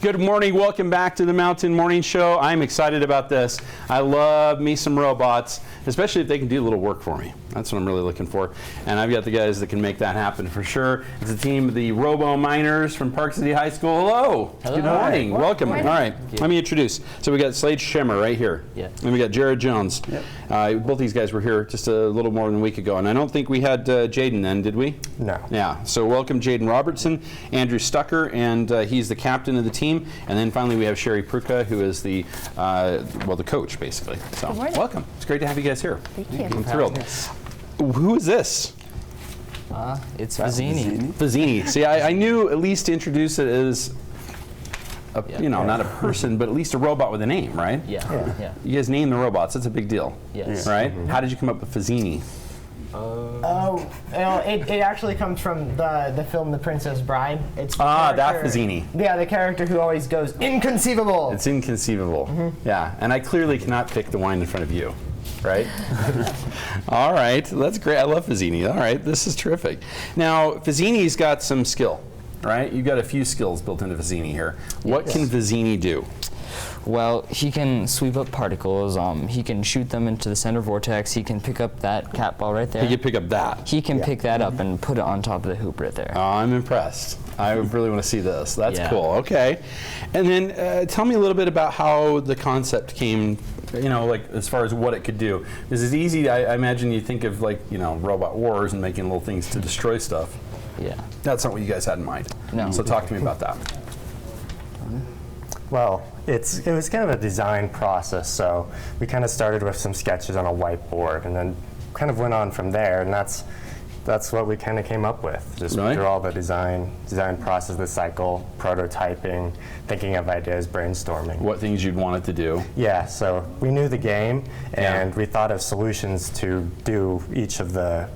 Good morning, welcome back to the Mountain Morning Show. I'm excited about this. I love me some robots, especially if they can do a little work for me. That's what I'm really looking for. And I've got the guys that can make that happen for sure. It's a team of the Robominers from Park City High School. Hello. Hello. Good morning. Welcome. Morning. All right, let me introduce. So we got Slade Schimmer right here. Yeah. And we got Jared Jones. Yep. Both these guys were here just a little more than a week ago. And I don't think we had Jaden then, did we? No. Yeah. So welcome Jaden Robertson, Andrew Stucker, and he's the captain of the team. And then finally we have Sherry Pruka, who is the, the coach, basically. So Good morning. welcome. It's great to have you guys here. Thank you. I'm thrilled. Who is this? It's Vizzini. Vizzini. See, I knew at least to introduce it as, not a person, but at least a robot with a name, right? Yeah. You guys name the robots. That's a big deal. Yes. Right? How did you come up with Vizzini? It actually comes from the film The Princess Bride. It's the that Vizzini. Yeah, the character who always goes, inconceivable. It's inconceivable. Yeah, and I clearly cannot pick the wine in front of you. Right? All right, that's great. I love Vizzini. All right, this is terrific. Now, Vizzini's got some skill, right? You've got a few skills built into Vizzini here. What can Vizzini do? Well, he can sweep up particles. He can shoot them into the center vortex. He can pick up that cat ball right there. He can pick up that. He can pick that up and put it on top of the hoop right there. Oh, I'm impressed. I really want to see this. That's cool. Okay. And then tell me a little bit about how the concept came, like as far as what it could do. This is easy. I imagine you think of robot wars and making little things to destroy stuff. Yeah. That's not what you guys had in mind. No. So talk to me about that. Well, it was kind of a design process, so we kind of started with some sketches on a whiteboard and then kind of went on from there, and that's what we kind of came up with. Just through all the design process, the cycle, prototyping, thinking of ideas, brainstorming. What things you'd want it to do. Yeah, so we knew the game, and we thought of solutions to do each of the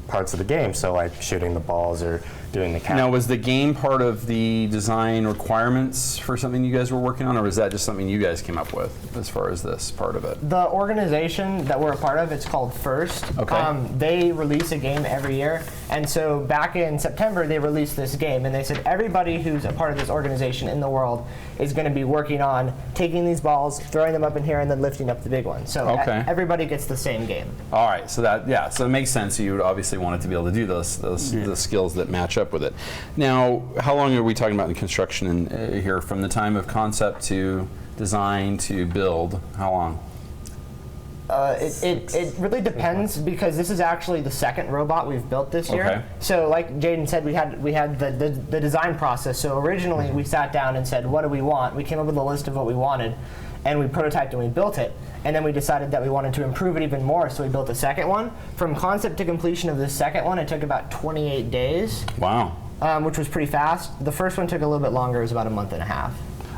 parts of the game, so like shooting the balls or doing the cat. Now, was the game part of the design requirements for something you guys were working on, or was that just something you guys came up with as far as this part of it? The organization that we're a part of, it's called First. Okay. They release a game every year, and so back in September they released this game, and they said everybody who's a part of this organization in the world is going to be working on taking these balls, throwing them up in here, and then lifting up the big one. So everybody gets the same game. All right, so so it makes sense. You would obviously want it to be able to do the skills that match up with it. Now, how long are we talking about in construction here, from the time of concept to design to build? How long? It really depends, because this is actually the second robot we've built this year. Okay. So like Jaden said, we had the design process. So originally we sat down and said, what do we want? We came up with a list of what we wanted, and we prototyped and we built it. And then we decided that we wanted to improve it even more, so we built a second one. From concept to completion of this second one, it took about 28 days. Wow. Which was pretty fast. The first one took a little bit longer. It was about a month and a half.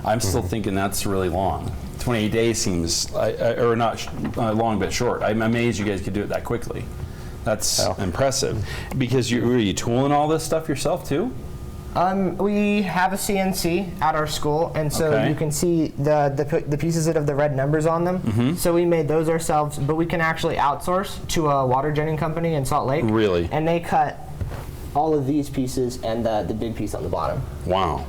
I'm still thinking that's really long. 28 days seems, or not long, but short. I'm amazed you guys could do it that quickly. That's impressive. Because were you tooling all this stuff yourself too? We have a CNC at our school, and so you can see the pieces that have the red numbers on them. So we made those ourselves, but we can actually outsource to a water jetting company in Salt Lake. Really? And they cut all of these pieces and the big piece on the bottom. Wow.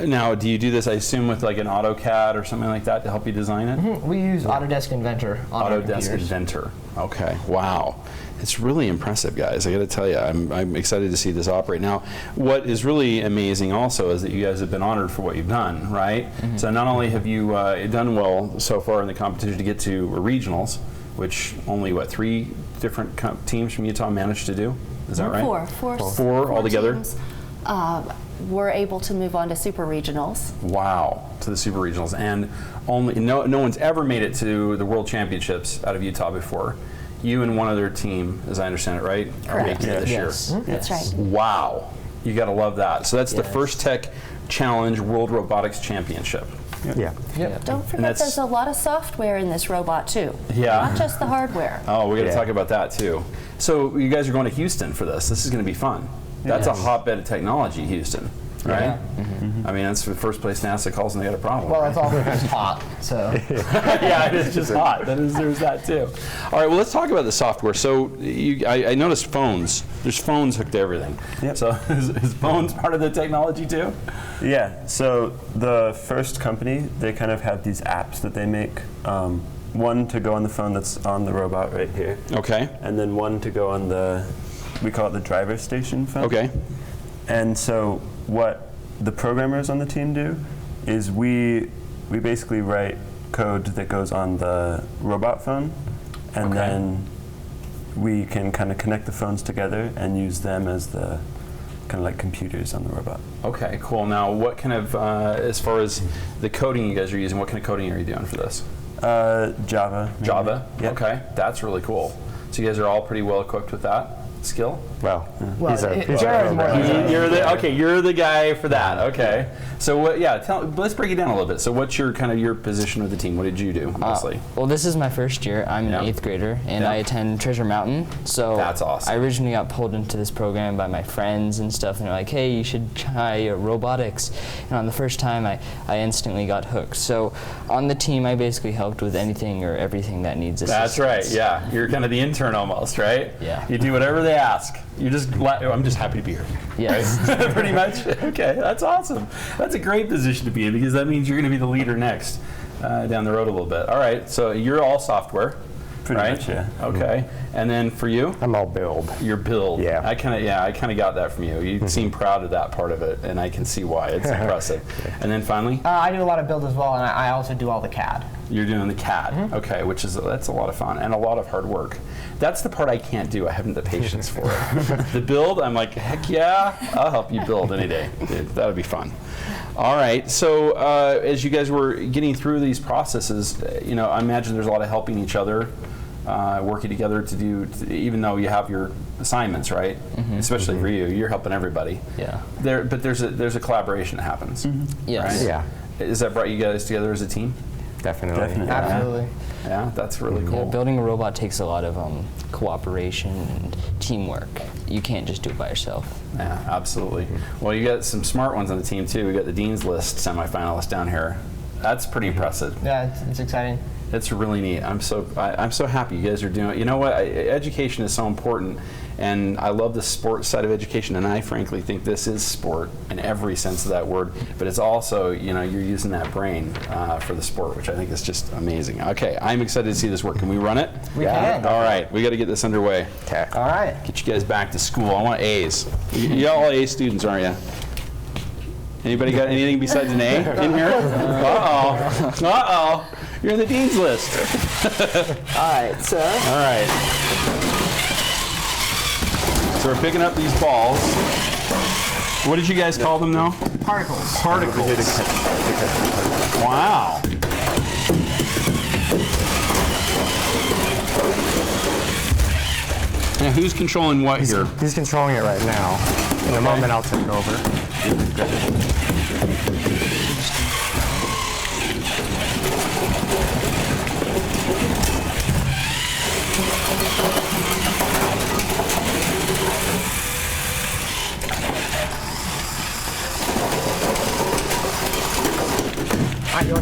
Now, do you do this, I assume, with like an AutoCAD or something like that to help you design it? We use Autodesk Inventor on our computers. Autodesk Inventor. Okay. Wow. It's really impressive, guys. I got to tell you, I'm excited to see this operate. Now, what is really amazing also is that you guys have been honored for what you've done, right? So not only have you done well so far in the competition to get to regionals, which only, 3 different teams from Utah managed to do? Is that right? Four altogether? Teams, were able to move on to super regionals. Wow, to the super regionals. And only no one's ever made it to the World Championships out of Utah before. You and one other team, as I understand it, right? Correct. Are making it this year. That's right. Wow, you got to love that. So that's the First Tech Challenge World Robotics Championship. Don't forget there's a lot of software in this robot too. Yeah. Not just the hardware. Oh, we got to talk about that too. So you guys are going to Houston for this. This is going to be fun. That's a hotbed of technology, Houston. right? Yeah. I mean, that's the first place NASA calls when they got a problem. Well, it's all just hot, so. Yeah, it is just hot. There's that too. All right, well, let's talk about the software. So I noticed phones. There's phones hooked to everything. Yep. So is phones part of the technology too? Yeah, so the first company, they kind of have these apps that they make. One to go on the phone that's on the robot right here. Okay. And then one to go on we call it the driver station phone. Okay. And so what the programmers on the team do is we basically write code that goes on the robot phone, and then we can kind of connect the phones together and use them as the kind of like computers on the robot. Okay, cool. Now, what kind of, as far as the coding you guys are using, what kind of coding are you doing for this? Java. Maybe. Java? Yep. Okay, that's really cool. So you guys are all pretty well equipped with that skill? Well, Well, he's a Jared's more programmer. You're the guy for that. Okay. So let's break it down a little bit. So what's your position with the team? What did you do mostly? Well, this is my first year. I'm an 8th grader, and I attend Treasure Mountain. So that's awesome. I originally got pulled into this program by my friends and stuff, and they're like, hey, you should try robotics. And on the first time, I instantly got hooked. So on the team, I basically helped with anything or everything that needs assistance. That's right, yeah. You're kind of the intern almost, right? Yeah. You do whatever they ask. I'm just happy to be here. Yes. Right? Pretty much. Okay, that's awesome. That's a great position to be in because that means you're going to be the leader next down the road a little bit. All right, so you're all software. Pretty much, yeah. Okay, and then for you? I'm all build. Your build. Yeah. I kind of got that from you. You seem proud of that part of it, and I can see why. It's impressive. And then finally? I do a lot of build as well, and I also do all the CAD. You're doing the CAD, okay, that's a lot of fun and a lot of hard work. That's the part I can't do. I haven't the patience for it. The build, I'm like, heck yeah, I'll help you build any day. That would be fun. All right, so as you guys were getting through these processes, I imagine there's a lot of helping each other, working together to do, even though you have your assignments, right? Especially for you, you're helping everybody. Yeah. But there's a collaboration that happens. Yes. Right? Yeah, Has that brought you guys together as a team? definitely. Absolutely. Yeah, that's really cool. Yeah, building a robot takes a lot of cooperation and teamwork. You can't just do it by yourself. Yeah, absolutely. Well, you got some smart ones on the team too. We got the Dean's List semifinalists down here. That's pretty impressive. Yeah, it's exciting. It's really neat. I'm so happy you guys are doing it. You know what? Education is so important, and I love the sports side of education. And I frankly think this is sport in every sense of that word. But it's also, you're using that brain for the sport, which I think is just amazing. Okay, I'm excited to see this work. Can we run it? We can. All right, we got to get this underway. Okay. All right. Get you guys back to school. I want A's. You're all A students, aren't you? Anybody got anything besides an A in here? Uh-oh. Uh-oh. You're in the Dean's List. All right, so. All right. So we're picking up these balls. What did you guys call them now? Particles. Particles. Wow. Now who's controlling what here? He's controlling it right now. In a moment, I'll take over.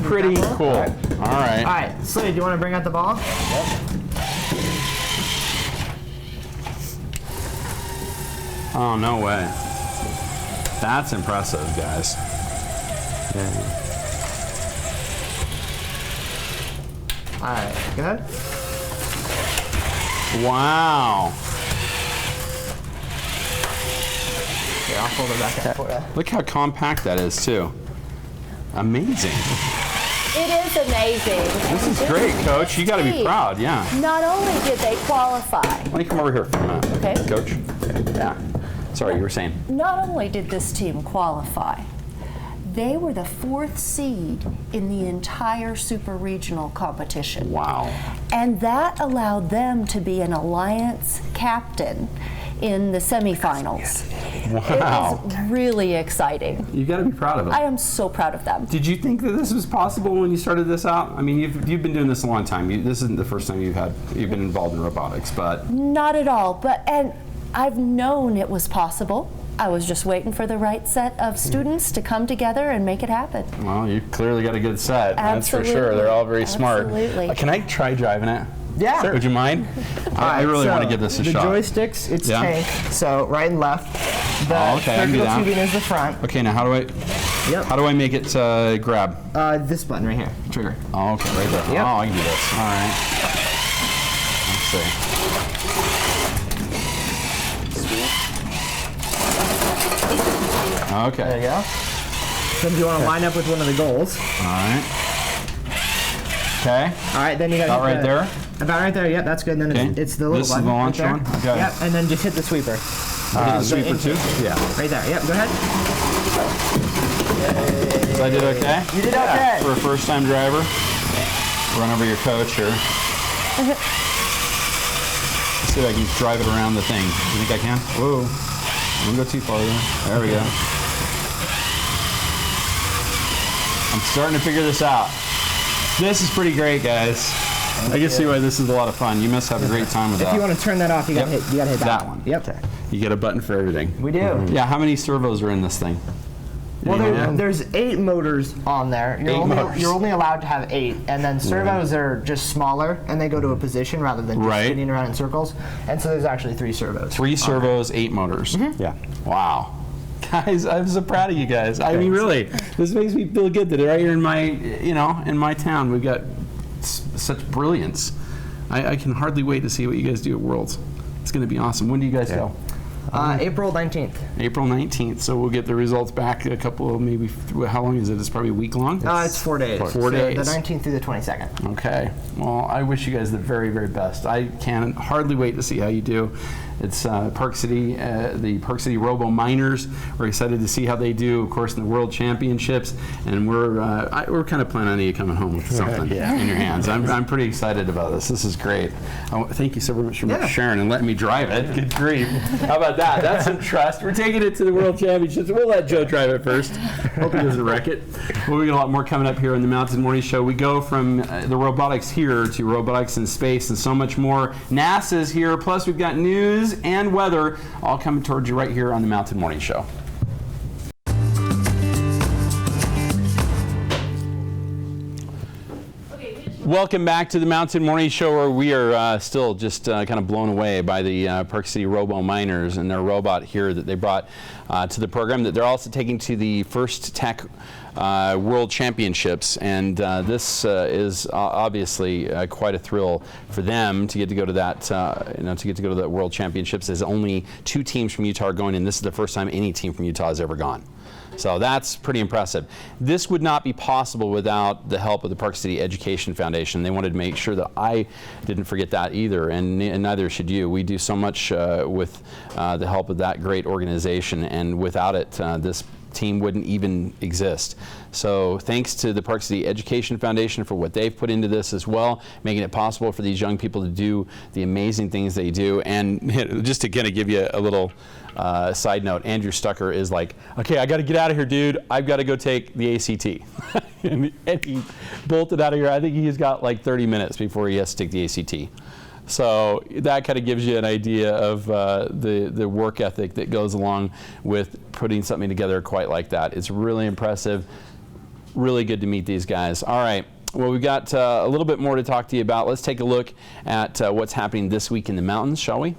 Pretty cool. All right. All right, Slade, do you want to bring out the ball? Oh, no way. That's impressive, guys. All right, go ahead. Wow. Here, I'll fold it back up for you. Look how compact that is, too. Amazing. It is amazing. This is great, Coach. You got to be proud, yeah. Not only did they qualify, Let me come over here for a minute. Okay. Coach? Yeah. Sorry, you were saying. not only did this team qualify, they were the 4th seed in the entire super regional competition. Wow. And that allowed them to be an alliance captain in the semifinals. Wow. It was really exciting. You got to be proud of them. I am so proud of them. Did you think that this was possible when you started this out? I mean, you've been doing this a long time. This isn't the first time you've been involved in robotics, but Not at all, and I've known it was possible. I was just waiting for the right set of students to come together and make it happen. Well, you clearly got a good set. Absolutely. That's for sure. They're all very smart. Absolutely. Can I try driving it? Yeah. Would you mind? I really want to give this a shot. The joysticks, it's tank, so right and left. The okay, I can do circular that. tubing is the front. Okay, now how do I make it grab? This button right here, trigger. Oh, okay, right there. Yep. Oh, I can do this. All right. Let's see. Okay. There you go. So if you want to line up with one of the goals. All right. Okay. All right, then you got About right there? About right there, yep, that's good. And then Okay. it's the little This is button the launch right one? there. Okay. Yep, and then just hit the sweeper. Hit the sweeper too? Yeah. Right there, yep, go ahead. So I did okay? You did okay. For a first-time driver. Run over your coach here. Let's see if I can drive it around the thing. You think I can? Whoa. Don't go too far there. There we go. I'm starting to figure this out. This is pretty great, guys. I can see why this is a lot of fun. You must have a great time with that. If you want to turn that off, you gotta hit that one. Yep. You get a button for everything. We do. Yeah, how many servos are in this thing? Well, there's 8 motors on there. You're only allowed to have 8, and then servos are just smaller, and they go to a position rather than just spinning around in circles. And so there's actually 3 servos. 3 servos, 8 motors. Yeah. Wow. Guys, I'm so proud of you guys. I mean, really, this makes me feel good that right here in my, in my town, we've got such brilliance. I can hardly wait to see what you guys do at Worlds. It's going to be awesome. When do you guys go? April 19th. April 19th. So we'll get the results back a couple of maybe, how long is it? It's probably a week long? It's 4 days. 4 days. The 19th through the 22nd. Okay. Well, I wish you guys the very, very best. I can hardly wait to see how you do. It's Park City, the Park City Robominers. We're excited to see how they do, of course, in the World Championships. And we're kind of planning on you coming home with something in your hands. I'm pretty excited about this. This is great. Thank you so much for sharing and letting me drive it. Good grief. How about that? That's some trust. We're taking it to the World Championships. We'll let Joe drive it first. Hope he doesn't wreck it. Well, we got a lot more coming up here on the Mountain Morning Show. We go from the robotics here to robotics in space and so much more. NASA's here. Plus, we've got news and weather all coming towards you right here on the Mountain Morning Show. Welcome back to the Mountain Morning Show, where we are still just kind of blown away by the Park City Robominers and their robot here that they brought to the program, that they're also taking to the First Tech World Championships. And this is obviously quite a thrill for them to get to go to that, to get to go to the World Championships. There's only 2 teams from Utah are going, and this is the first time any team from Utah has ever gone. So that's pretty impressive. This would not be possible without the help of the Park City Education Foundation. They wanted to make sure that I didn't forget that either, and neither should you. We do so much with the help of that great organization, and without it, this team wouldn't even exist. So thanks to the Park City Education Foundation for what they've put into this as well, making it possible for these young people to do the amazing things they do. And just to kind of give you a little side note, Andrew Stucker is like, okay, I got to get out of here, dude. I've got to go take the ACT. and he bolted out of here. I think he's got like 30 minutes before he has to take the ACT. So that kind of gives you an idea of the work ethic that goes along with putting something together quite like that. It's really impressive. Really good to meet these guys. All right. Well, we've got a little bit more to talk to you about. Let's take a look at what's happening this week in the mountains, shall we?